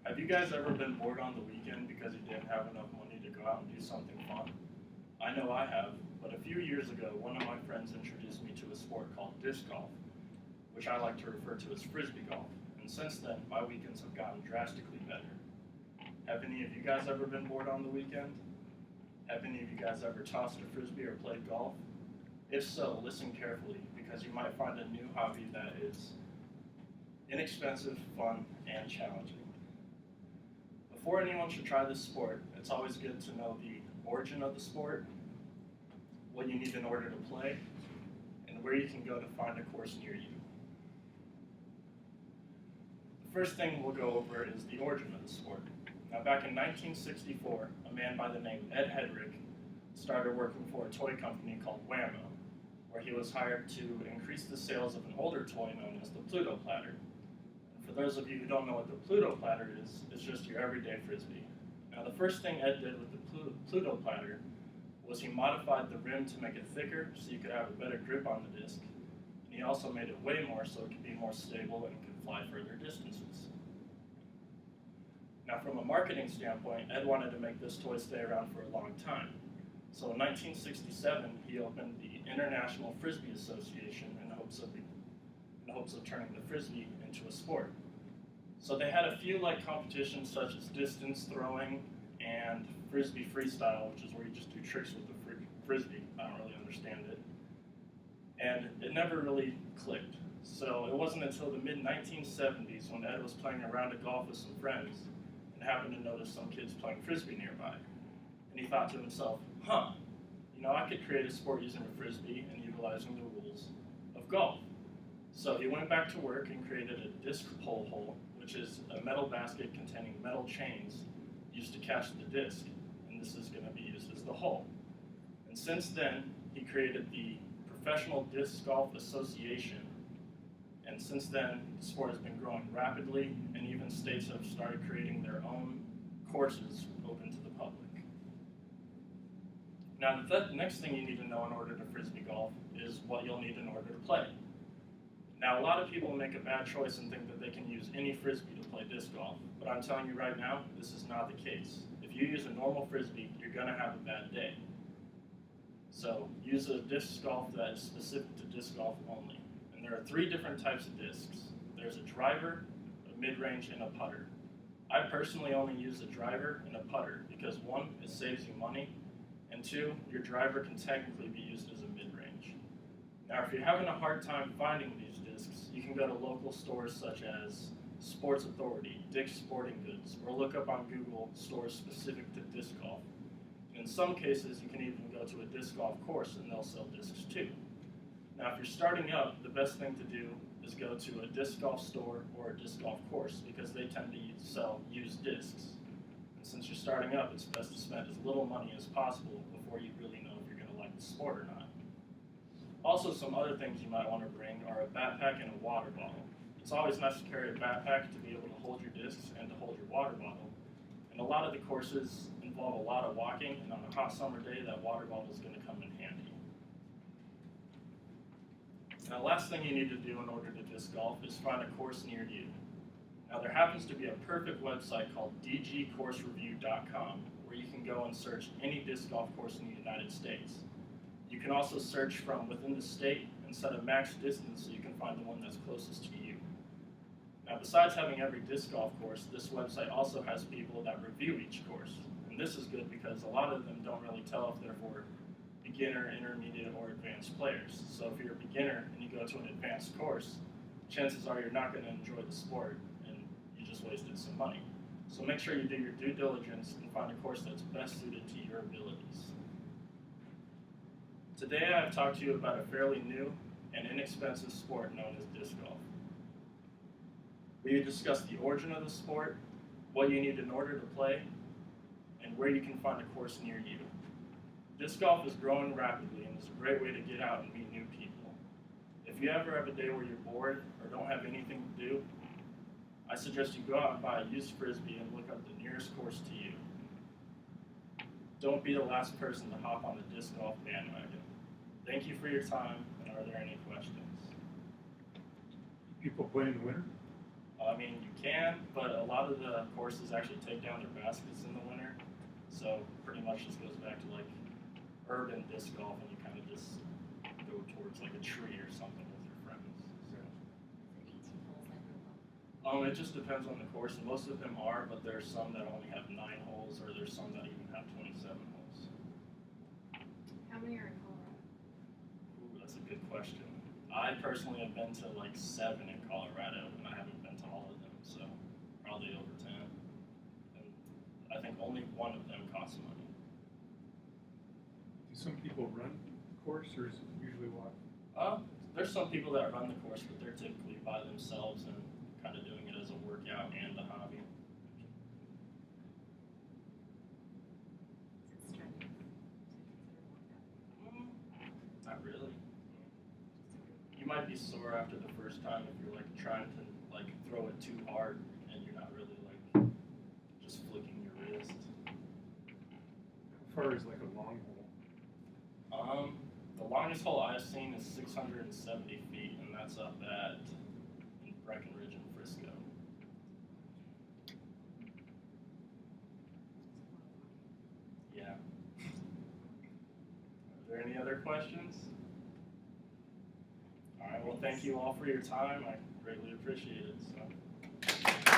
Have you guys ever been bored on the weekend because you didn't have enough money to go out and do something fun? I know I have, but a few years ago, one of my friends introduced me to a sport called disc golf, which I like to refer to as frisbee golf. And since then, my weekends have gotten drastically better. Have any of you guys ever been bored on the weekend? Have any of you guys ever tossed a frisbee or played golf? If so, listen carefully because you might find a new hobby that is inexpensive, fun, and challenging. Before anyone should try this sport, it's always good to know the origin of the sport, what you need in order to play, and where you can go to find a course near you. The first thing we'll go over is the origin of the sport. Now, back in 1964, a man by the name Ed Hedrick started working for a toy company called Wham-O, where he was hired to increase the sales of an older toy known as the Pluto Platter. For those of you who don't know what the Pluto Platter is, it's just your everyday frisbee. Now, the first thing Ed did with the Pluto Platter was he modified the rim to make it thicker so you could have a better grip on the disc. And he also made it way more so it could be more stable and could fly further distances. Now, from a marketing standpoint, Ed wanted to make this toy stay around for a long time. So in 1967, he opened the International Frisbee Association in hopes of turning the frisbee into a sport. So they had a few competitions such as distance throwing and frisbee freestyle, which is where you just do tricks with the frisbee. I don't really understand it. And it never really clicked. So it wasn't until the mid-1970s when Ed was playing a round of golf with some friends and happened to notice some kids playing frisbee nearby. And he thought to himself, I could create a sport using a frisbee and utilizing the rules of golf. So he went back to work and created a disc pull hole, which is a metal basket containing metal chains used to catch the disc, and this is going to be used as the hole. And since then, he created the Professional Disc Golf Association, and since then, the sport has been growing rapidly, and even states have started creating their own courses open to the public. Now, the next thing you need to know in order to frisbee golf is what you'll need in order to play. Now, a lot of people make a bad choice and think that they can use any frisbee to play disc golf, but I'm telling you right now, this is not the case. If you use a normal frisbee, you're going to have a bad day. So use a disc golf that is specific to disc golf only. And there are 3 different types of discs. There's a driver, a mid-range, and a putter. I personally only use a driver and a putter because 1, it saves you money, and 2, your driver can technically be used as a mid-range. Now, if you're having a hard time finding these discs, you can go to local stores such as Sports Authority, Dick's Sporting Goods, or look up on Google stores specific to disc golf. And in some cases, you can even go to a disc golf course and they'll sell discs too. Now, if you're starting up, the best thing to do is go to a disc golf store or a disc golf course because they tend to sell used discs. And since you're starting up, it's best to spend as little money as possible before you really know if you're going to like the sport or not. Also, some other things you might want to bring are a backpack and a water bottle. It's always nice to carry a backpack to be able to hold your discs and to hold your water bottle. And a lot of the courses involve a lot of walking, and on a hot summer day, that water bottle is going to come in handy. Now, last thing you need to do in order to disc golf is find a course near you. Now, there happens to be a perfect website called dgcoursereview.com where you can go and search any disc golf course in the United States. You can also search from within the state and set a max distance so you can find the one that's closest to you. Now, besides having every disc golf course, this website also has people that review each course. And this is good because a lot of them don't really tell if they're for beginner, intermediate, or advanced players. So if you're a beginner and you go to an advanced course, chances are you're not going to enjoy the sport and you just wasted some money. So make sure you do your due diligence and find a course that's best suited to your abilities. Today I have talked to you about a fairly new and inexpensive sport known as disc golf. We discussed the origin of the sport, what you need in order to play, and where you can find a course near you. Disc golf is growing rapidly and is a great way to get out and meet new people. If you ever have a day where you're bored or don't have anything to do, I suggest you go out and buy a used frisbee and look up the nearest course to you. Don't be the last person to hop on the disc golf bandwagon. Thank you for your time, and are there any questions? People play in the winter? I mean, you can, but a lot of the courses actually take down their baskets in the winter. So pretty much just goes back to like urban disc golf, and you kind of just go towards like a tree or something with your friends. So. It just depends on the course. And most of them are, but there's some that only have 9 holes, or there's some that even have 27 holes. How many are in Colorado? Ooh, that's a good question. I personally have been to like 7 in Colorado, and I haven't been to all of them, so probably over 10. And I think only one of them costs money. Do some people run the course, or is it usually walk? There's some people that run the course, but they're typically by themselves and kind of doing it as a workout and a hobby. Is it strenuous to consider Not really. You might be sore after the first time if you're like trying to like throw it too hard and you're not really like just flicking your wrist. How far is like a long hole? The longest hole I've seen is 670 feet, and that's up at Breckenridge in Frisco. Yeah. Are there any other questions? All right, well, thank you all for your time. I greatly appreciate it. So.